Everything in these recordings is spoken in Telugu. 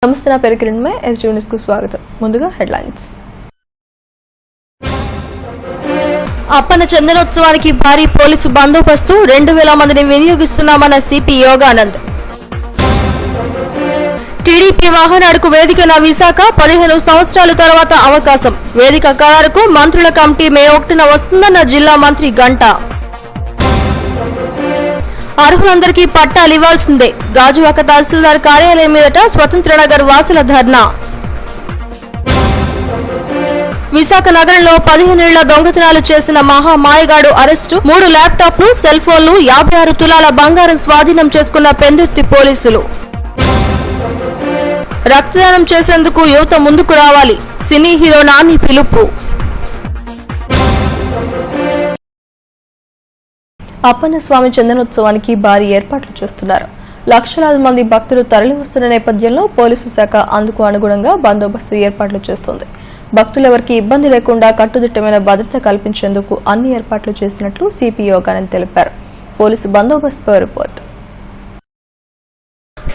నమస్తే, నా పేరు కిరణ్ మే. ఎస్జీ న్యూస్ కు స్వాగతం. ముందుగా హెడ్లైన్స్. అప్పన్న చందనోత్సవానికి భారీ పోలీసు బందోబస్తు, 2000 మందిని వినియోగిస్తున్నామన్న సిపి యోగానంద్. టీడీపీ మహానాడుకు వేదికన విశాఖ, 15 సంవత్సరాల తర్వాత అవకాశం. వేదిక ఖరారుకు మంత్రుల కమిటీ మే 1న వస్తుందన్న జిల్లా మంత్రి గంటా. అర్హులందరికీ పట్టాలు ఇవ్వాల్సిందే. గాజువాక తహసీల్దార్ కార్యాలయం మీదట స్వతంత్ర నగర్ వాసుల ధర్నా. విశాఖ నగరంలో 15 ఏళ్ల దొంగతనాలు చేసిన మహా మాయగాడు అరెస్టు. 3 ల్యాప్టాప్లు, సెల్ ఫోన్లు, 56 తులాల బంగారం స్వాధీనం చేసుకున్న పెందుర్తి పోలీసులు. రక్తదానం చేసేందుకు యువత ముందుకు రావాలి. సినీ హీరో నాని పిలుపు. అప్పన్న స్వామి చందనోత్సవానికి భారీ ఏర్పాట్లు చేస్తున్నారు. లక్షలాది మంది భక్తులు తరలివస్తున్న నేపథ్యంలో పోలీసు శాఖ అందుకు అనుగుణంగా బందోబస్తు ఏర్పాట్లు చేస్తోంది. భక్తులెవరికి ఇబ్బంది లేకుండా కట్టుదిట్టమైన భద్రత కల్పించేందుకు అన్ని ఏర్పాట్లు చేసినట్లు సిపి యోగానంద్ తెలిపారు. Police బందోబస్తుపై report.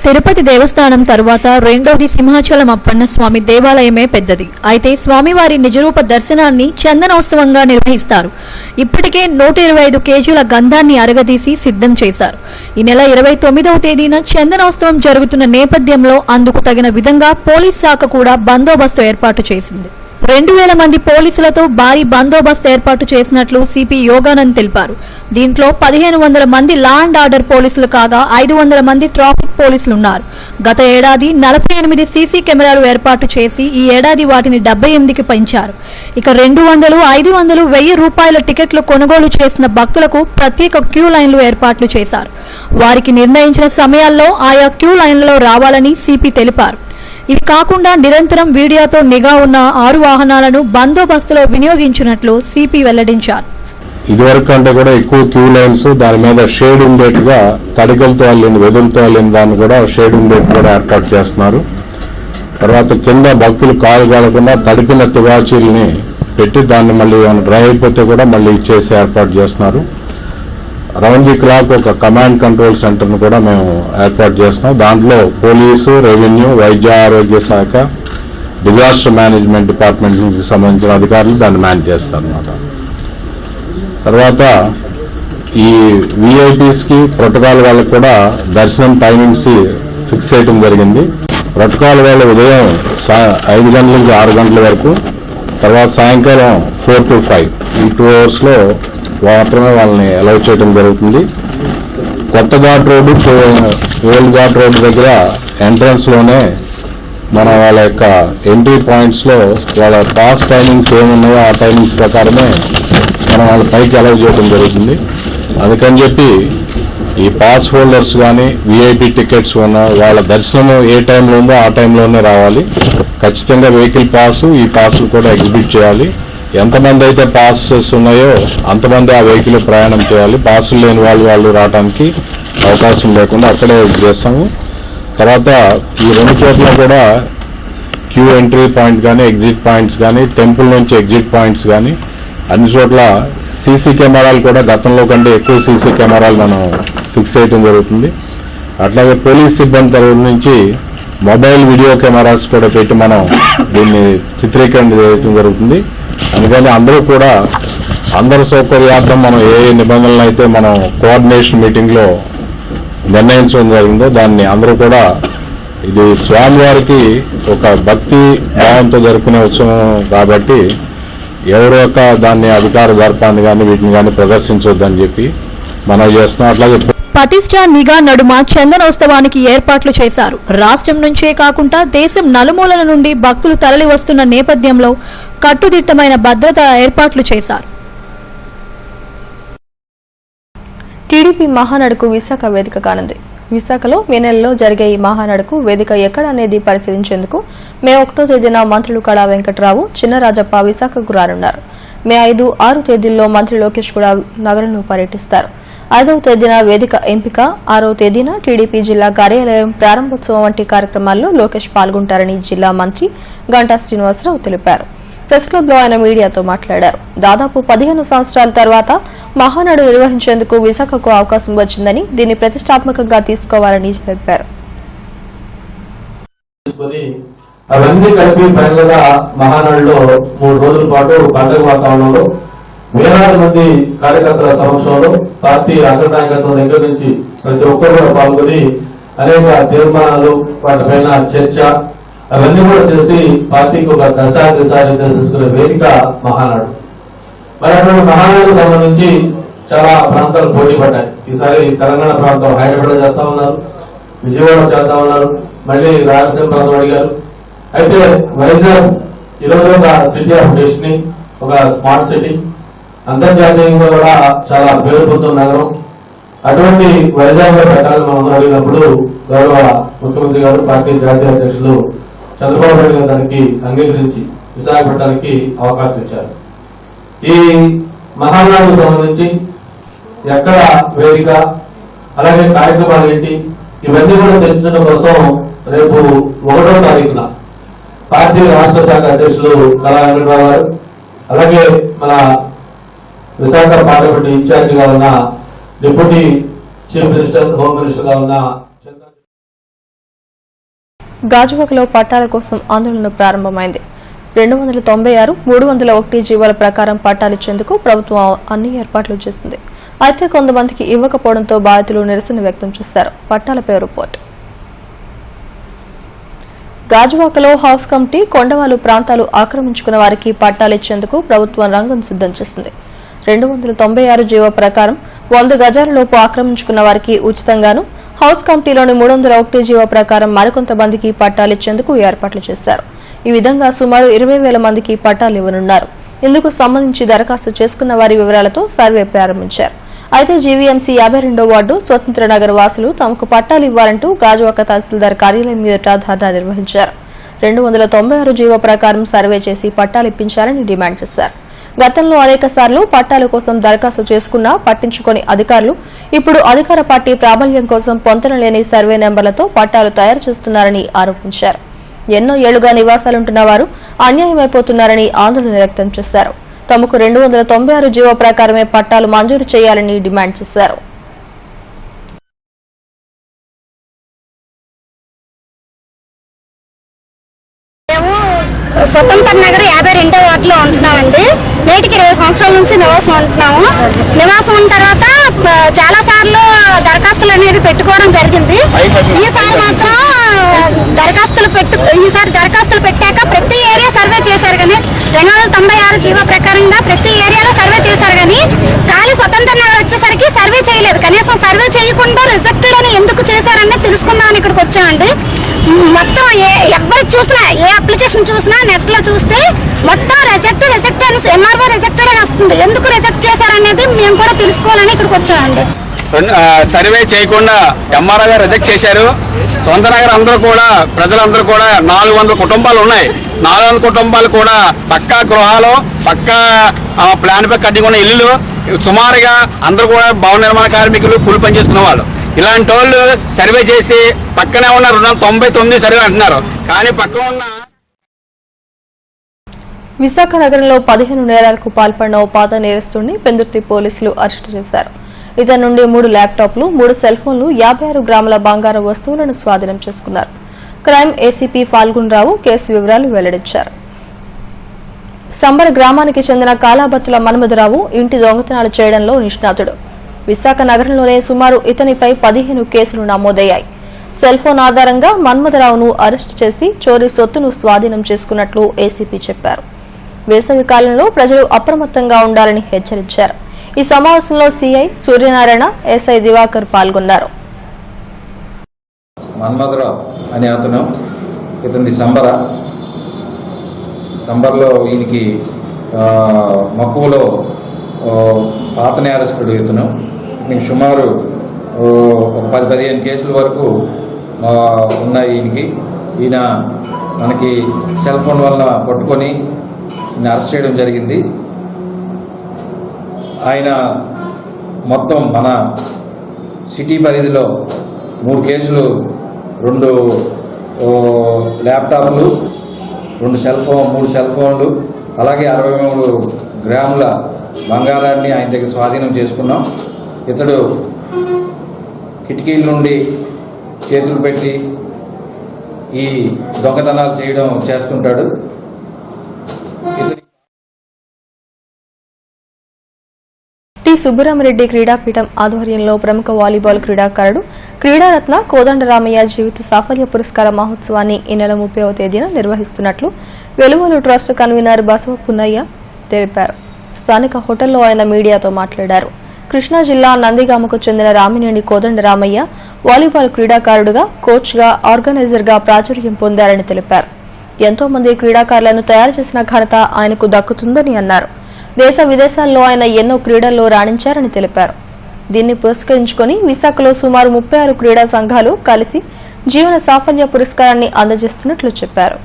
తిరుపతి దేవస్థానం తరువాత రెండోది సింహాచలం అప్పన్న స్వామి దేవాలయమే పెద్దది. అయితే స్వామివారి నిజరూప దర్శనాన్ని చందనోత్సవంగా నిర్వహిస్తారు. ఇప్పటికే 125 కేజీల గంధాన్ని అరగదీసి సిద్ధం చేశారు. ఈ నెల 29వ తేదీన చందనోత్సవం జరుగుతున్న నేపథ్యంలో అందుకు తగిన విధంగా పోలీస్ శాఖ కూడా బందోబస్తు ఏర్పాటు చేసింది. 2000 మంది పోలీసులతో భారీ బందోబస్తు ఏర్పాటు చేసినట్లు సిపి యోగానంద్ తెలిపారు. దీంట్లో 1500 మంది లా అండ్ ఆర్డర్ పోలీసులు కాగా 500 మంది ట్రాఫిక్ పోలీసులున్నారు. గత ఏడాది 48 సీసీ కెమెరాలు ఏర్పాటు చేసి ఈ ఏడాది వాటిని 78కి పెంచారు. ఇక 200, 500, 1000 రూపాయల టికెట్లు కొనుగోలు చేసిన భక్తులకు ప్రత్యేక క్యూ లైన్లు ఏర్పాట్లు చేశారు. వారికి నిర్ణయించిన సమయాల్లో ఆయా క్యూ లైన్లలో రావాలని సిపి తెలిపారు. ఇవి కాకుండా నిరంతరం వీడియోతో నిఘా ఉన్న 6 వాహనాలను బందోబస్తులో వినియోగించినట్లు సిపి వెల్లడించారు. ఇదివరకు కంటే కూడా ఎక్కువ క్యూ లైన్స్, దాని మీద షేడ్ ఉండేట్టుగా తడికలతో వెళ్ళిన వెదులతో వెళ్ళిన దాన్ని కూడా షేడ్ ఉండేట్టు కూడా ఏర్పాటు చేస్తున్నారు. తర్వాత కింద భక్తులు కాలు కాలకుండా తడిపిన తివాచీల్ని పెట్టి దాన్ని మళ్ళీ డ్రై అయిపోతే కూడా మళ్ళీ ఇచ్చేసి ఏర్పాటు చేస్తున్నారు. రౌండ్ ది క్లాక్ ఒక కమాండ్ కంట్రోల్ సెంటర్ ను కూడా మేము ఏర్పాటు చేస్తున్నాం. దాంట్లో పోలీసు, రెవెన్యూ, వైద్య ఆరోగ్య శాఖ, డిజాస్టర్ మేనేజ్మెంట్ డిపార్ట్మెంట్ కి సంబంధించిన అధికారులు దాన్ని మేనేజ్ చేస్తారన్నమాట. తర్వాత ఈ విఐపీస్ కి ప్రోటోకాల్ వాళ్ళకి కూడా దర్శనం టైమింగ్స్ ఫిక్స్ చేయడం జరిగింది. ప్రోటోకాల్ వాళ్ళు ఉదయం 5 గంటల నుంచి 6 గంటల వరకు, తర్వాత సాయంకాలం 4 to 5 ఈ 2 hours లో మాత్రమే వాళ్ళని అలౌ చేయడం జరుగుతుంది. కొత్త ghat road, old ghat road దగ్గర ఎంట్రన్స్ లోనే మన వాళ్ళ యొక్క ఎంట్రీ పాయింట్స్ లో వాళ్ళ పాస్ టైమింగ్స్ ఏమున్నాయో ఆ టైమింగ్స్ ప్రకారమే మనం వాళ్ళ పైకి అలౌ చేయడం జరుగుతుంది. అందుకని చెప్పి ఈ పాస్ హోల్డర్స్ కానీ విఐపి టికెట్స్ ఉన్న వాళ్ళ దర్శనం ఏ టైంలో ఉందో ఆ టైంలోనే రావాలి. ఖచ్చితంగా వెహికల్ పాసు, ఈ పాసులు కూడా ఎగ్జిబిట్ చేయాలి. ఎంతమంది అయితే పాసెస్ ఉన్నాయో అంతమంది ఆ వెహికల్ ప్రయాణం చేయాలి. పాసులు లేని వాళ్ళు రావడానికి అవకాశం లేకుండా అక్కడే చేస్తాము. తర్వాత ఈ 2 చోట్ల కూడా క్యూ ఎంట్రీ పాయింట్ కానీ, ఎగ్జిట్ పాయింట్స్ కానీ, టెంపుల్ నుంచి ఎగ్జిట్ పాయింట్స్ కానీ అన్ని చోట్ల సీసీ కెమెరాలు కూడా గతంలో కంటే ఎక్కువ సీసీ కెమెరాలు మనం ఫిక్స్ చేయడం జరుగుతుంది. అట్లాగే పోలీస్ సిబ్బంది తరఫు నుంచి మొబైల్ వీడియో కెమెరాస్ కూడా పెట్టి మనం దీన్ని చిత్రీకరణ చేయడం జరుగుతుంది. అందుకని అందరూ కూడా అందరి సౌకర్యార్థం మనం ఏ నిబంధనలు అయితే మనం కోఆర్డినేషన్ మీటింగ్ లో నిర్ణయించడం జరిగిందో దాన్ని అందరూ కూడా, ఇది స్వామివారికి ఒక భక్తి భావంతో జరుపుకునే ఉత్సవం కాబట్టి ఎవరు యొక్క దాన్ని అధికార దర్పాన్ని కానీ వీటిని కానీ ప్రదర్శించొద్దని చెప్పి మనం చేస్తున్నాం. అట్లాగే పటిష్ట నిఘా నడుమ చందనోత్సవానికి ఏర్పాట్లు చేశారు. రాష్ట్రం నుంచే కాకుండా దేశం నలుమూలల నుండి భక్తులు తరలి వస్తున్న నేపథ్యంలో కట్టుదిట్టమైన భద్రత ఏర్పాట్లు చేశారు. టీడీపీ మహానాడుకు విశాఖ వేదిక కానుంది. విశాఖలో మే నెలలో జరిగే ఈ మహానాడుకు వేదిక ఎక్కడ అనేది పరిశీలించేందుకు మే 1వ తేదీన మంత్రులు కళా వెంకట్రావు, చిన్నరాజప్ప విశాఖకు రానున్నారు. మే 5, 6 తేదీల్లో మంత్రి లోకేష్ కూడా నగరంలో పర్యటిస్తారు. 5వ తేదీన వేదిక ఎంపిక, 6వ తేదీన టీడీపీ జిల్లా కార్యాలయం ప్రారంభోత్సవం వంటి కార్యక్రమాల్లో లోకేష్ పాల్గొంటారని జిల్లా మంత్రి గంటా శ్రీనివాసరావు తెలిపారు. ప్రెస్ క్లబ్ లో ఆయన మీడియాతో మాట్లాడారు. దాదాపు 15 సంవత్సరాల తర్వాత మహానాడు నిర్వహించేందుకు విశాఖకు అవకాశం వచ్చిందని, దీన్ని ప్రతిష్టాత్మకంగా తీసుకోవాలని చెప్పారు. తీసుకుని అవన్నీ కలిపి ఫైనల్ గా మహానాడులో 3 రోజుల పాటు పండుగ వాతావరణంలో వేలాది మంది కార్యకర్తల సమక్షంలో పార్టీ అగ్రనాయకత్వం దగ్గర నుంచి ప్రతి ఒక్కరు కూడా పాల్గొని అనేక తీర్మానాలు వాటిపైన చర్చ అవన్నీ కూడా చేసి పార్టీకి ఒక దశాదిశాలు నిర్దేశించుకునే వేదిక మహానాడు. మరి అటువంటి మహానాడుకు సంబంధించి చాలా ప్రాంతాలు పోటీ పడ్డాయి. ఈసారి తెలంగాణ ప్రాంతం హైదరాబాద్ చేస్తా ఉన్నారు, విజయవాడ చేస్తా ఉన్నారు, మళ్ళీ రాయలసీమ ప్రాంతం అడిగారు. అయితే వైజాగ్ ఈరోజు ఒక సిటీ ఆఫ్ డెస్టినీ, ఒక స్మార్ట్ సిటీ, అంతర్జాతీయంగా కూడా చాలా పేరు పొందుతున్న నగరం. అటువంటి వైజాగ్ లో పెట్టాలని మనం అడిగినప్పుడు గౌరవ ముఖ్యమంత్రి గారు, పార్టీ జాతీయ అధ్యక్షులు చంద్రబాబు నాయుడు గారు దానికి అంగీకరించి విశాఖపట్నానికి అవకాశం ఇచ్చారు. ఈ మహానాడుకు సంబంధించి ఎక్కడ వేదిక, అలాగే కార్యక్రమాలు ఏంటి, ఇవన్నీ కూడా చర్చించడం కోసం రేపు 1వ తారీఖున పార్టీ రాష్ట్ర శాఖ అధ్యక్షులు కళా వెంకటరావు గారు, అలాగే మన విశాఖ పార్లమెంట్ ఇన్ఛార్జ్ గా ఉన్న deputy chief minister, home minister గా ఉన్న గాజువాకలో పట్టాల కోసం ఆందోళన ప్రారంభమైంది. 296, 301 జీవోల ప్రకారం పట్టాలిచ్చేందుకు ప్రభుత్వం అన్ని ఏర్పాట్లు చేసింది. అయితే కొంతమందికి ఇవ్వకపోవడంతో బాధితులు నిరసన వ్యక్తం చేశారు. పట్టాలపై రిపోర్ట్. గాజువాకలో హౌస్ కమిటీ కొండవాలు ప్రాంతాలు ఆక్రమించుకున్న వారికి పట్టాలిచ్చేందుకు ప్రభుత్వం రంగం సిద్దం చేసింది. 296 జీవో ప్రకారం 100 గజాలలోపు ఆక్రమించుకున్న వారికి ఉచితంగాను, హౌస్ కమిటీలోని 301 జీవో ప్రకారం మరికొంతమందికి పట్టాలిచ్చేందుకు ఏర్పాట్లు చేశారు. ఈ విధంగా సుమారు 20,000 మందికి పట్టాలు ఇవ్వనున్నారు. ఇందుకు సంబంధించి దరఖాస్తు చేసుకున్న వారి వివరాలతో సర్వే ప్రారంభించారు. అయితే జీవీఎంసీ 52వ వార్డు స్వతంత్ర నగర్ వాసులు తమకు పట్టాలు ఇవ్వాలంటూ గాజువాక తహసీల్దార్ కార్యాలయం ఎదుట ధర్నా నిర్వహించారు. 296 జీవో ప్రకారం సర్వే చేసి పట్టాలు ఇప్పించాలని డిమాండ్ చేశారు. గతంలో అనేక సార్లు పట్టాల కోసం దరఖాస్తు చేసుకున్నా పట్టించుకోని అధికారులు ఇప్పుడు అధికార పార్టీ ప్రాబల్యం కోసం పొంతనలేని సర్వే నెంబర్లతో పట్టాలు తయారు చేస్తున్నారని ఆరోపించారు. ఎన్నో ఏళ్లుగా నివాసాలుంటున్న వారు అన్యాయమైపోతున్నారని ఆందోళన వ్యక్తం చేశారు. తమకు 296 జీవో ప్రకారమే పట్టాలు మంజూరు చేయాలని డిమాండ్ చేశారు. స్వతంత్ర నగర్ 52వ వార్డులో ఉంటున్నామండి. నేటికి 20 సంవత్సరాల నుంచి నివాసం ఉంటున్నాము. నివాసం ఉన్న తర్వాత చాలా సార్లు దరఖాస్తులు అనేది పెట్టుకోవడం జరిగింది. ఈసారి మాత్రం దరఖాస్తులు పెట్టాక ప్రతి ఏరియా సర్వే చేశారు కానీ 296 జీవో ప్రకారంగా ప్రతి ఏరియాలో సర్వే చేశారు కానీ ఖాళీ స్వతంత్ర నగర్ వచ్చేసరికి సర్వే చేయలేదు. కనీసం సర్వే చేయకుండా రిజెక్టెడ్ అని ఎందుకు చేశారని తెలుసుకుందామని ఇక్కడికి వచ్చామండి. మొత్తం ఎవరు చూసినా, ఏ అప్లికేషన్ చూసినా నెట్ లో చూస్తే మొత్తం రిజెక్ట్ అని ఎంఆర్ఓ రిజెక్టెడ్ అని వస్తుంది. ఎందుకు రిజెక్ట్ చేశారనేది మేము కూడా తెలుసుకోవాలని ఇక్కడికి వచ్చామండి. సర్వే చేయకుండా ఎంఆర్ఓ గారు రిజెక్ట్ చేశారు. సొంత నగర్ అందరూ కూడా, ప్రజలందరూ కూడా 400 కుటుంబాలు ఉన్నాయి. 400 కుటుంబాలు కూడా పక్కా గృహాలు, పక్కా ప్లాన్ పై కట్టుకున్న ఇల్లులు, సుమారుగా అందరూ కూడా భవన నిర్మాణ కార్మికులు, కూలి పని చేసుకున్న వాళ్ళు. ఇలాంటి వాళ్ళు సర్వే చేసి పక్కనే ఉన్న 299 సర్వే అంటున్నారు. కానీ పక్కన ఉన్న విశాఖ నగరంలో 15 నేరాలకు పాల్పడిన ఓ పాత నేరస్తుడిని పెందుర్తి పోలీసులు అరెస్టు చేశారు. ఇతని నుండి 3 ల్యాప్టాప్లు, 3 సెల్ ఫోన్లు, 56 గ్రాముల బంగారు వస్తువులను స్వాధీనం చేసుకున్నారు. క్రైమ్ ఏసీపీ ఫాల్గున్ రావు కేసు వివరాలు వెల్లడించారు. సంబర గ్రామానికి చెందిన కాలాబత్తుల మన్మథరావు ఇంటి దొంగతనాలు చేయడంలో నిష్ణాతుడు. విశాఖ నగరంలోనే సుమారు ఇతనిపై 15 కేసులు నమోదయ్యాయి. సెల్ ఫోన్ ఆధారంగా మన్మథరావును అరెస్టు చేసి చోరీ సొత్తును స్వాధీనం చేసుకున్నట్లు ఏసీపీ చెప్పారు. వేసవి కాలంలో ప్రజలు అప్రమత్తంగా ఉండాలని హెచ్చరించారు. ఈ సమావేశంలో సీఐ సూర్యనారాయణ, ఎస్ఐ దివాకర్ పాల్గొన్నారు. మన్మథరావు అనే అతను, ఇతని సంబర్లో ఈయనకి మక్కువలో పాత నేరస్తుడు ఇతను. దీనికి సుమారు 10-15 కేసుల వరకు ఉన్నాయి ఈయనకి. ఈయన మనకి సెల్ ఫోన్ వలన పట్టుకొని ఈయన అరెస్ట్ చేయడం జరిగింది. ఆయన మొత్తం మన సిటీ పరిధిలో 3 కేసులు, 2 ల్యాప్టాప్లు, 3 సెల్ ఫోన్లు, అలాగే 63 గ్రాముల బంగారాన్ని ఆయన దగ్గర స్వాధీనం చేసుకున్నాం. ఇతడు కిటికీల నుండి చేతులు పెట్టి ఈ దొంగతనాలు చేయడం చేస్తుంటాడు. టి సుబ్బరామరెడ్డి క్రీడాపీఠం ఆధ్వర్యంలో ప్రముఖ వాలీబాల్ క్రీడాకారుడు క్రీడారత్న కోదండరామయ్య జీవిత సాఫల్య పురస్కార మహోత్సవాన్ని ఈ నెల 30వ తేదీన నిర్వహిస్తున్నట్లు వెలుగోలు ట్రస్ట్ కన్వీనర్ బసవ పున్నయ్య తెలిపారు. స్థానిక హోటల్లో ఆయన మీడియాతో మాట్లాడారు. కృష్ణా జిల్లా నందిగామకు చెందిన రామినేని కోదండరామయ్య వాలీబాల్ క్రీడాకారుడుగా, కోచ్గా, ఆర్గనైజర్గా ప్రాచుర్యం పొందారని తెలిపారు. ఎంతో మంది క్రీడాకారులను తయారు చేసిన ఘనత ఆయనకు దక్కుతుందని అన్నారు. దేశ విదేశాల్లో ఆయన ఎన్నో క్రీడల్లో రాణించారని తెలిపారు. దీన్ని పురస్కరించుకుని విశాఖలో సుమారు 36 క్రీడా సంఘాలు కలిసి జీవన సాఫల్య పురస్కారాన్ని అందజేస్తున్నట్లు చెప్పారు.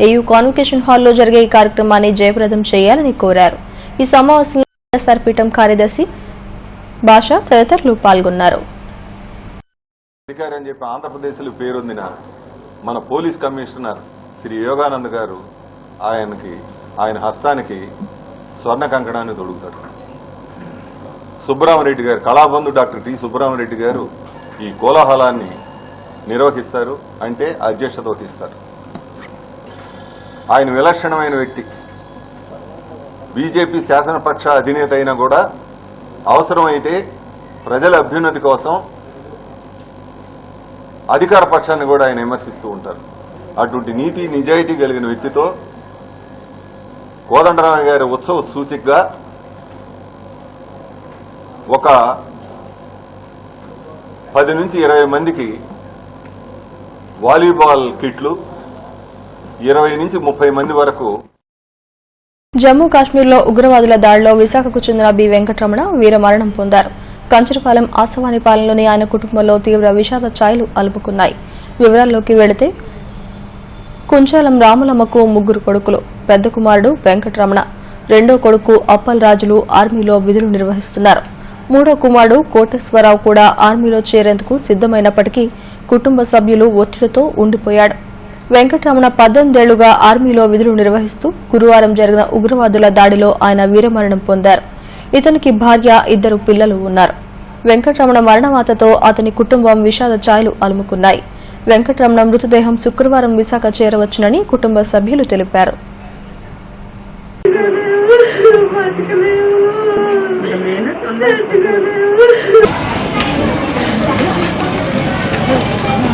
ఏయూ కాన్వకేషన్ హాల్లో జరిగే ఈ కార్యక్రమాన్ని జయప్రదం చేయాలని కోరారు. ఈ సమావేశంలో వైఎస్ఆర్ పీఠం కార్యదర్శి భాష తదితరులు పాల్గొన్నారు. అధికారి అని చెప్పి ఆంధ్రప్రదేశ్లో పేరొందిన మన పోలీస్ కమిషనర్ శ్రీ యోగానంద్ గారు ఆయన హస్తానికి స్వర్ణ కంకణాన్ని తొడుగుతారు. సుబ్బరామరెడ్డి గారు, కళాబంధు డాక్టర్ టి సుబ్బరామరెడ్డి గారు ఈ కోలాహలాన్ని నిర్వహిస్తారు, అంటే అధ్యక్షత వహిస్తారు. ఆయన విలక్షణమైన వ్యక్తి. బీజేపీ శాసనపక్ష అధినేత అయినా కూడా అవసరమైతే ప్రజల అభ్యున్నతి కోసం అధికార పక్షాన్ని కూడా ఆయన విమర్శిస్తూ ఉంటారు. అటువంటి నీతి నిజాయితీ కలిగిన వ్యక్తితో కోదండరామయ్య గారి ఉత్సవ సూచికగా ఒక 10 నుంచి 20 మందికి వాలీబాల్ కిట్లు, 20 నుంచి 30 మంది వరకు. జమ్మూ కాశ్మీర్లో ఉగ్రవాదుల దాడిలో విశాఖకు చెందిన బి వెంకటరమణ వీరమరణం పొందారు. కంచరపాలెం ఆసవానిపాలెంలోని ఆయన కుటుంబంలో తీవ్ర విషాద ఛాయలు అలుపుకున్నాయి. వివరాల్లోకి వెళితే కుంచాలం రాములమ్మకు 3 కొడుకులు. పెద్ద కుమారుడు వెంకటరమణ, రెండో కొడుకు అప్పల్ రాజులు ఆర్మీలో విధులు నిర్వహిస్తున్నారు. మూడో కుమారుడు కోటేశ్వరరావు కూడా ఆర్మీలో చేరేందుకు సిద్దమైనప్పటికీ కుటుంబ సభ్యులు ఒత్తిడితో ఉండిపోయాడు. వెంకటరమణ 18 ఏళ్లుగా ఆర్మీలో విధులు నిర్వహిస్తూ గురువారం జరిగిన ఉగ్రవాదుల దాడిలో ఆయన వీరమరణం పొందారు. ఇతనికి భార్య, 2 పిల్లలు ఉన్నారు. వెంకటరమణ మరణవార్తతో అతని కుటుంబం విషాద ఛాయలు అలుముకున్నాయి. వెంకటరమణ మృతదేహం శుక్రవారం విశాఖ చేరవచ్చునని కుటుంబ సభ్యులు తెలిపారు.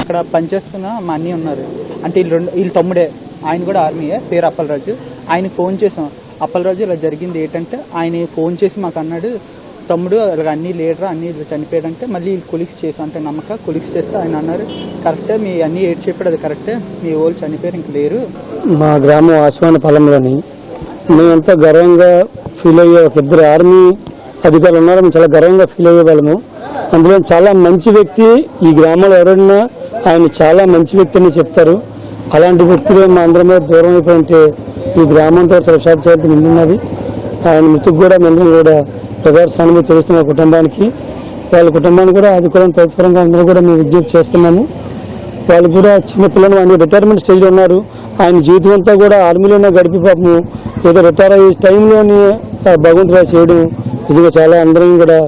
ఇక్కడ పనిచేస్తున్న మా అన్నీ ఉన్నారు, అంటే వీళ్ళు తమ్ముడే, ఆయన కూడా ఆర్మీయే, పేరు అప్పలరాజు. ఆయనకు ఫోన్ చేసాం, అప్పలరాజు ఇలా జరిగింది ఏంటంటే ఆయన ఫోన్ చేసి మాకు అన్నాడు, తమ్ముడు అలాగ అన్నీ లేడరా, అన్నీ చనిపోయాడంటే మళ్ళీ కొలిక్స్ చేసాం, అంటే నమ్మక కొలిక్స్ చేస్తే ఆయన అన్నారు, కరెక్టే మీ అన్నీ ఏడు చెప్పాడు, అది కరెక్టే, మీ వాళ్ళు చనిపోయారు ఇంక లేరు. మా గ్రామం ఆశ్వాన పొలంలోని మేమంతా గర్వంగా ఫీల్ అయ్యే ఒక 2 ఆర్మీ అధికారులు ఉన్నారు. మేము చాలా గర్వంగా ఫీల్ అయ్యేవాళ్ళము. అందులో చాలా మంచి వ్యక్తి, ఈ గ్రామంలో ఎవరైనా ఆయన చాలా మంచి వ్యక్తి అని చెప్తారు. అలాంటి వ్యక్తులు మా అందరం మీద దూరం అయిపోయింటే ఈ గ్రామంతో విషాద చరిత్ర నిండున్నది. ఆయన మృతికి కూడా మేము కూడా ప్రగాఢ సానుభూతి తెలుస్తున్న కుటుంబానికి, వాళ్ళ కుటుంబాన్ని కూడా ఆదుకోవడం ప్రతిపరంగా అందరూ కూడా మేము విజ్ఞప్తి చేస్తున్నాము. వాళ్ళు కూడా చిన్నపిల్లలు ఆయన రిటైర్మెంట్ స్టేజ్లో ఉన్నారు. ఆయన జీవితం అంతా కూడా ఆర్మీలోనే గడిపి పాపము ఏదో రిటైర్ అయ్యే టైంలోనే భగవంతుడు చేయడం నిజంగా చాలా అందరం కూడా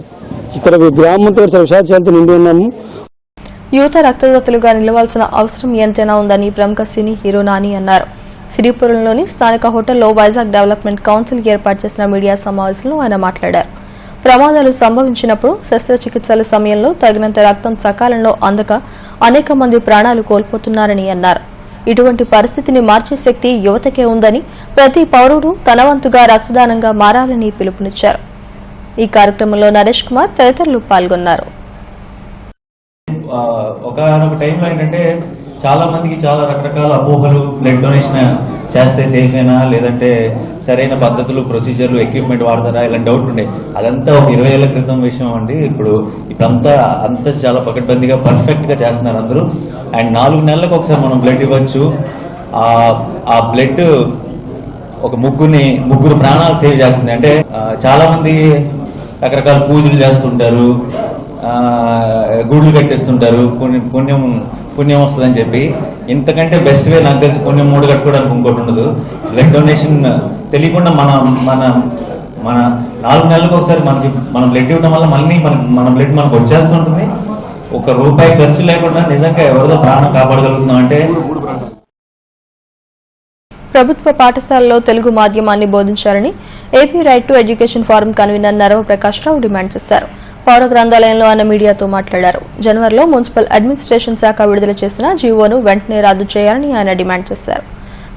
ఇక్కడ గ్రామంతో విషాద చరిత్ర నిండి ఉన్నాము. యువత రక్తదాతలుగా నిలవాల్సిన అవసరం ఎంతైనా ఉందని ప్రముఖ సినీ హీరో నాని అన్నారు. సిరిపురంలోని స్థానిక హోటల్లో వైజాగ్ డెవలప్మెంట్ కౌన్సిల్ ఏర్పాటు చేసిన మీడియా సమావేశంలో ఆయన మాట్లాడారు. ప్రమాదాలు సంభవించినప్పుడు శస్త్రచికిత్సల సమయంలో తగినంత రక్తం సకాలంలో అందక అనేక మంది ప్రాణాలు కోల్పోతున్నారని అన్నారు. ఇటువంటి పరిస్థితిని మార్చే శక్తి యువతకే ఉందని, ప్రతి పౌరుడు తన వంతుగా రక్తదానంగా మారాలని పిలుపునిచ్చారు. ఈ కార్యక్రమంలో నరేష్ కుమార్ తదితరులు పాల్గొన్నారు. ఒకనొక టైంలో ఏంటంటే చాలా మందికి చాలా రకరకాల అపోహలు, బ్లడ్ డొనేషన్ చేస్తే సేఫ్ అయినా, లేదంటే సరైన పద్ధతులు, ప్రొసీజర్లు, ఎక్విప్మెంట్ వాడతారా, ఇలాంటి డౌట్ ఉండే. అదంతా ఒక 20 ఏళ్ల క్రితం విషయం అండి. ఇప్పుడంతా చాలా పకడ్బందీగా పర్ఫెక్ట్ గా చేస్తున్నారు అందరూ. అండ్ 4 నెలలకు ఒకసారి మనం బ్లడ్ ఇవ్వచ్చు. ఆ బ్లడ్ ఒక ముగ్గురు ప్రాణాలు సేవ్ చేస్తుంది. అంటే చాలా మంది రకరకాల పూజలు చేస్తుంటారు, గుడులు కట్టేస్తుంటారు, పుణ్యం వస్తుందని చెప్పి. ఇంతకంటే బెస్ట్ వే నాకు తెలిసి పుణ్యం 3 కట్టుకోవడానికి ఇంకోటి ఉండదు. బ్లడ్ డొనేషన్ తెలియకుండా మన 4 నెలలకు ఒకసారి మనం బ్లడ్ ఇవ్వడం వల్ల మళ్ళీ మన బ్లడ్ మనకు వచ్చేస్తుంటుంది. ₹1 ఖర్చు లేకుండా నిజంగా ఎవరిదో ప్రాణం కాపాడగలుగుతున్నాం అంటే ప్రభుత్వ పాఠశాలలో తెలుగు మాధ్యమాన్ని బోధించాలని AP right to education forum convener Narava Prakash Rao demand చేశారు. పౌర గ్రంథాలయంలో ఆయన మీడియాతో మాట్లాడారు. జనవరిలో మున్సిపల్ అడ్మినిస్ట్రేషన్ శాఖ విడుదల చేసిన జీవోను వెంటనే రద్దు చేయాలని ఆయన డిమాండ్ చేశారు.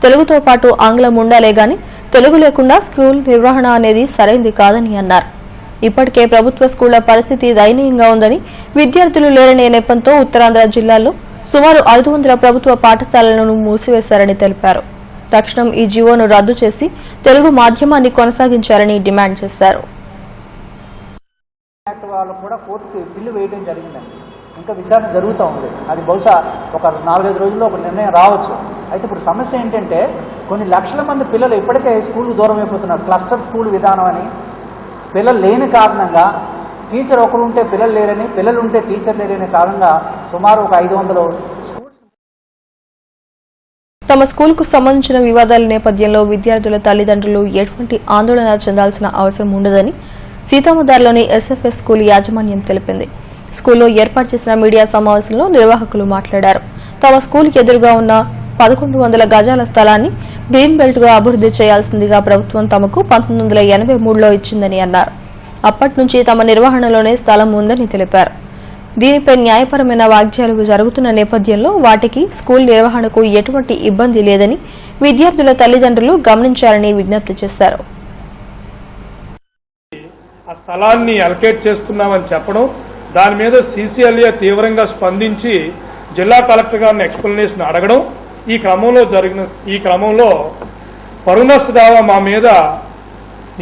తెలుగుతో పాటు ఆంగ్లం ఉండాలే గాని తెలుగు లేకుండా స్కూల్ నిర్వహణ అనేది సరైంది కాదని అన్నారు. ఇప్పటికే ప్రభుత్వ స్కూళ్ల పరిస్థితి దయనీయంగా ఉందని, విద్యార్థులు లేరనే నెపంతో ఉత్తరాంధ్ర జిల్లాల్లో సుమారు 500 ప్రభుత్వ పాఠశాలలను మూసివేశారని తెలిపారు. తక్షణం ఈ జీవోను రద్దు చేసి తెలుగు మాధ్యమాన్ని కొనసాగించాలని డిమాండ్ చేశారు. వాళ్ళు కూడా కోర్టుకి బిల్లు వేయడం జరిగిందండి. ఇంకా విచారణ జరుగుతూ ఉంది. అది బహుశా ఒక 4-5 రోజుల్లో ఒక నిర్ణయం రావచ్చు. అయితే ఇప్పుడు సమస్య ఏంటంటే కొన్ని లక్షల మంది పిల్లలు ఇప్పటికే స్కూల్కి దూరం అయిపోతున్నారు. క్లస్టర్ స్కూల్ విధానం అని, పిల్లలు లేని కారణంగా టీచర్ ఒకరు ఉంటే పిల్లలు లేరని, పిల్లలు ఉంటే టీచర్ లేరనే కారణంగా సుమారు ఒక 500 స్కూల్స్. తమ స్కూల్కు సంబంధించిన వివాదాల నేపథ్యంలో విద్యార్థుల తల్లిదండ్రులు ఎటువంటి ఆందోళన చెందాల్సిన అవసరం ఉండదని సీతామదార్లోని ఎస్ఎఫ్ఎస్ స్కూల్ యాజమాన్యం తెలిపింది. స్కూల్లో ఏర్పాటు చేసిన మీడియా సమావేశంలో నిర్వాహకులు మాట్లాడారు. తమ స్కూల్కి ఎదురుగా ఉన్న 1100 గజాల స్థలాన్ని గ్రీన్ బెల్ట్ గా అభివృద్ది చేయాల్సిందిగా ప్రభుత్వం తమకు 1983లో ఇచ్చిందని అన్నారు. అప్పటి నుంచి తమ నిర్వహణలోనే స్థలం ఉందని తెలిపారు. దీనిపై న్యాయపరమైన వాగ్దానాలు జరుగుతున్న నేపథ్యంలో వాటికి స్కూల్ నిర్వహణకు ఎటువంటి ఇబ్బంది లేదని విద్యార్థుల తల్లిదండ్రులు గమనించాలని విజ్ఞప్తి చేశారు. ఆ స్థలాన్ని అలకేట్ చేస్తున్నామని చెప్పడం, దాని మీద సీసీఎల్ఏ తీవ్రంగా స్పందించి జిల్లా కలెక్టర్ గారిని ఎక్స్ప్లెనేషన్ అడగడం, ఈ క్రమంలో పరునష్ట దావా మా మీద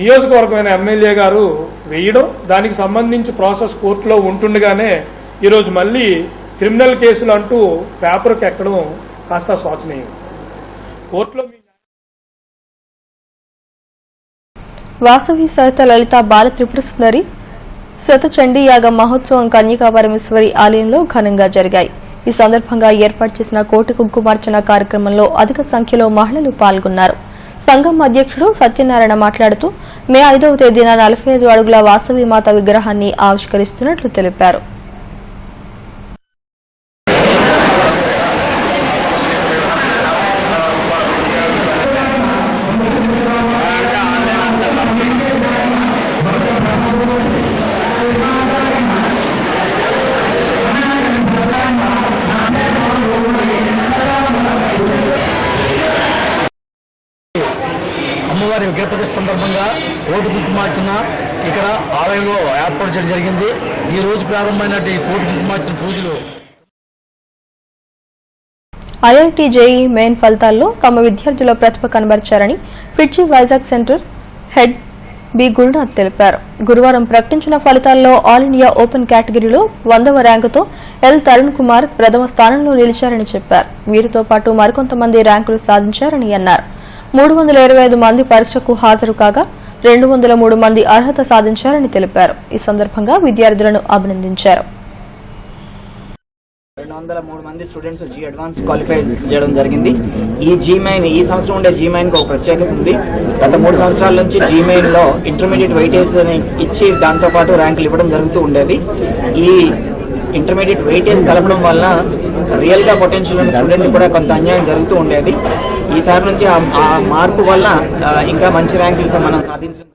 నియోజకవర్గమైన ఎమ్మెల్యే గారు వేయడం, దానికి సంబంధించి ప్రాసెస్ కోర్టులో ఉంటుండగానే ఈరోజు మళ్ళీ క్రిమినల్ కేసులు అంటూ పేపర్కి ఎక్కడం కాస్త శోచనీయం. కోర్టులో వాసవి సహిత లలిత బాల త్రిపుర సుందరి శత చండీ యాగ మహోత్సవం కన్యకా పరమేశ్వరి ఆలయంలో ఘనంగా జరిగాయి. ఈ సందర్భంగా ఏర్పాటు చేసిన కోటి కుంకుమార్చన కార్యక్రమంలో అధిక సంఖ్యలో మహిళలు పాల్గొన్నారు. సంఘం అధ్యక్షుడు సత్యనారాయణ మాట్లాడుతూ మే 5వ తేదీన 45 అడుగుల వాసవి మాత విగ్రహాన్ని ఆవిష్కరిస్తున్నట్లు తెలిపారు. అమ్మవారి విగ్రహప్రతిష్ఠ సందర్భంగా కోటి కుంకుమార్చన ఇక్కడ ఆలయంలో ఏర్పాటు చేయడం జరిగింది. ఈ రోజు ప్రారంభమైన కోటి కుంకుమార్చన పూజలు ఐఐటి జేఈ మెయిన్ ఫలితాల్లో తమ విద్యార్థుల ప్రతిభ కనబరిచారని FIITJEE Vizag centre head B Gurunath తెలిపారు. గురువారం ప్రకటించిన ఫలితాల్లో ఆల్ ఇండియా ఓపెన్ కేటగిరీలో 100వ ర్యాంకుతో ఎల్ తరుణ్ కుమార్ ప్రథమ స్థానంలో నిలిచారని చెప్పారు. వీరితో పాటు మరికొంతమంది ర్యాంకులు సాధించారని అన్నారు. 325 మంది పరీక్షకు హాజరు కాగా 203 మంది అర్హత సాధించారని తెలిపారు. ఈ సందర్భంగా విద్యార్థులను అభినందించారు. 203 మంది స్టూడెంట్స్ జీ అడ్వాన్స్ క్వాలిఫై చేయడం జరిగింది. ఈ సంవత్సరం ఉండే జీ మైన్ కు ఒక ప్రత్యేకత ఉంది. గత 3 సంవత్సరాల నుంచి జీ మైన్ లో ఇంటర్మీడియట్ వెయిటేజ్ ఇచ్చి దాంతో పాటు ర్యాంకులు ఇవ్వడం జరుగుతూ ఉండేది. ఈ ఇంటర్మీడియట్ వెయిటేజ్ కలపడం వల్ల రియల్ గా పొటెన్షియల్ ఉన్న స్టూడెంట్ కూడా కొంత అన్యాయం జరుగుతూ ఉండేది. ఈసారి నుంచి ఆ మార్పు వల్ల ఇంకా మంచి ర్యాంకులు మనం సాధించాం.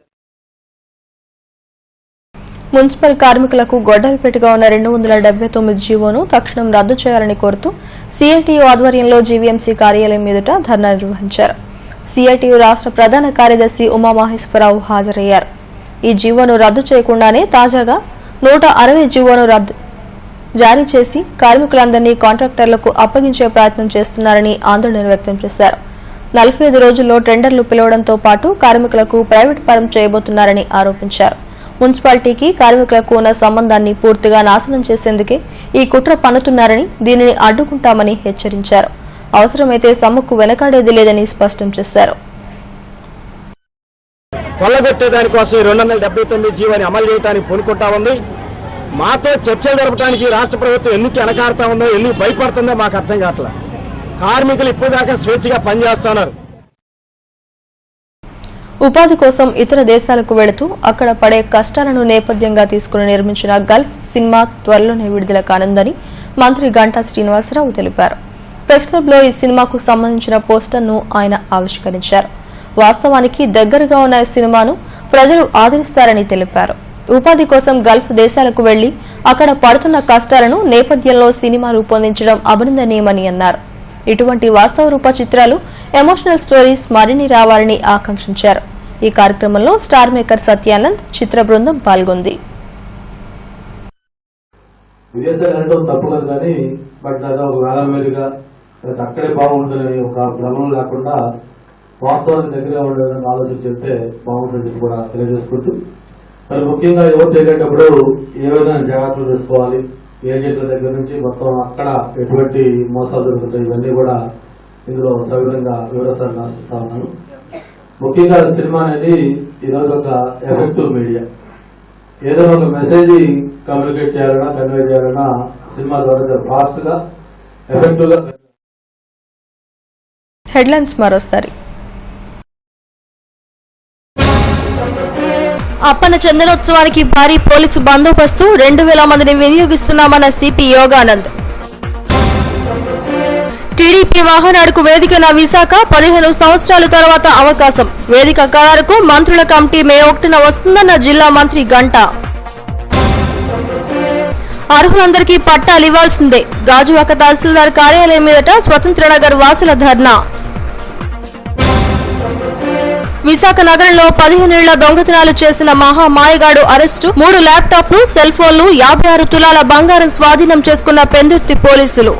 మున్సిపల్ కార్మికులకు గొడ్డలిపేటగా ఉన్న 279 జీవోను తక్షణం రద్దు చేయాలని కోరుతూ సిఐటియు ఆధ్వర్యంలో జీవీఎంసీ కార్యాలయం ఎదుట ధర్నా నిర్వహించారు. సిఐటియు రాష్ట్ర ప్రధాన కార్యదర్శి ఉమామహేశ్వరరావు హాజరయ్యారు. ఈ జీవోను రద్దు చేయకుండానే తాజాగా 160 జీవోను జారీ చేసి కార్మికులందరినీ కాంట్రాక్టర్లకు అప్పగించే ప్రయత్నం చేస్తున్నారని ఆందోళన వ్యక్తం చేశారు. 45 రోజుల్లో టెండర్లు పిలవడంతో పాటు కార్మికులకు ప్రైవేట్ పరం చేయబోతున్నారని ఆరోపించారు. మున్సిపాలిటీకి కార్మికులకు ఉన్న సంబంధాన్ని పూర్తిగా నాశనం చేసేందుకే ఈ కుట్ర పన్నుతున్నారని, దీనిని అడ్డుకుంటామని హెచ్చరించారు. అవసరమైతే సమ్ముకు వెనకాడేది లేదని స్పష్టం చేశారు. కొల్లగొట్టేదానికోసం 279 జీవోని అమలు చేయడానికి పూనుకుంటా ఉంది. మాతో చర్చలు జరపడానికి రాష్ట్ర ప్రభుత్వం ఎందుకు వెనకాడుతా ఉందో, ఎందుకు భయపడుతుందో మాకు అర్థం కావట్లా. కార్మికులు ఇప్పటిదాకా స్వేచ్ఛగా పనిచేస్తున్నారు. ఉపాధి కోసం ఇతర దేశాలకు వెళుతూ అక్కడ పడే కష్టాలను నేపథ్యంగా తీసుకుని నిర్మించిన గల్ఫ్ సినిమా త్వరలోనే విడుదల కానుందని మంత్రి గంటా శ్రీనివాసరావు తెలిపారు. ప్రెస్ క్లబ్ లో ఈ సినిమాకు సంబంధించిన పోస్టర్ను ఆయన ఆవిష్కరించారు. వాస్తవానికి దగ్గరగా ఉన్న ఈ సినిమాను ప్రజలు ఆదరిస్తారని తెలిపారు. ఉపాధి కోసం గల్ఫ్ దేశాలకు వెళ్లి అక్కడ పడుతున్న కష్టాలను నేపథ్యంలో సినిమా రూపొందించడం అభినందనీయమని అన్నారు. ఇటువంటి వాస్తవ రూప చిత్రాలు, ఎమోషనల్ స్టోరీస్ మరిన్ని రావాలని ఆకాంక్షించారు. ఈ కార్యక్రమంలో స్టార్ మేకర్ సత్యానంద్, చిత్ర బృందం పాల్గొంది. విదేశాలు అనడం తప్పు కదా, కానీ బట్ దాదాపు ఒక వేలవేలుగా అక్కడే బాగుంటుందని ఒక భ్రమం లేకుండా వాస్తవానికి దగ్గరగా ఉండేదని ఆలోచన చెప్తే బాగుంటుంది కూడా తెలియజేసుకుంటూ, మరి ముఖ్యంగా యువత వెళ్ళేటప్పుడు ఏ విధంగా జాగ్రత్తలు తీసుకోవాలి, ఏజెంట్ల దగ్గర నుంచి మొత్తం అక్కడ ఎటువంటి మోసాలు జరుగుతాయి, ఇవన్నీ కూడా ఇందులో సవివరంగా వివరిస్తారని ఆశిస్తా ఉన్నాను. ముఖ్యంగా సినిమా అనేది ఈరోజు ఒక ఎఫెక్టివ్ మీడియా. ఏదైనా ఒక మెసేజ్ కమ్యూనికేట్ చేయాలన్నా, కన్వే చేయాలన్నా సినిమా ద్వారా ఫాస్ట్ గా, ఎఫెక్టివ్ గా. హెడ్లైన్స్ మరోసారి. అప్పన్న చందనోత్సవానికి భారీ పోలీసు బందోబస్తు, 2000 మందిని వినియోగిస్తున్నామన్న సిపి యోగానంద్. టీడీపీ వాహనాడుకు వేదికన విశాఖ, 15 సంవత్సరాల తర్వాత అవకాశం. వేదిక ఖరారుకు మంత్రుల కమిటీ మే 1న వస్తుందన్న జిల్లా మంత్రి గంటా. అర్హులందరికీ పట్టాలు ఇవ్వాల్సిందే, గాజువాక తహసీల్దార్ కార్యాలయం మీదట స్వతంత్రనగర్ వాసుల ధర్నా. విశాఖ నగరంలో 15 ఏళ్ల దొంగతనాలు చేసిన మహా మాయగాడు అరెస్టు, 3 ల్యాప్టాప్లు, సెల్ ఫోన్లు, 56 తులాల బంగారం స్వాధీనం చేసుకున్న పెందుర్తి పోలీసులు.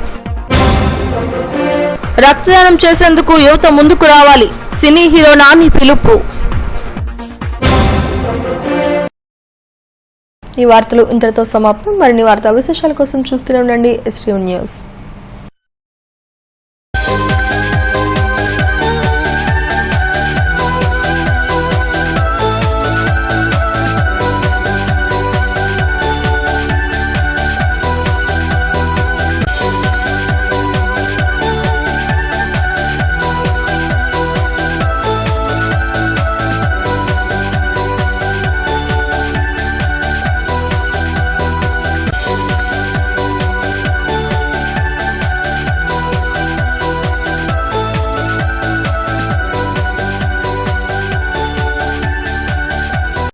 రక్తదానం చేసేందుకు యువత ముందుకు రావాలి, సినీ హీరో నాని పిలుపు. ఈ వార్తలు ఇంతటితో సమాప్తం. మరిన్ని వార్తా విశేషాల కోసం చూస్తూనే ఉండండి STV న్యూస్.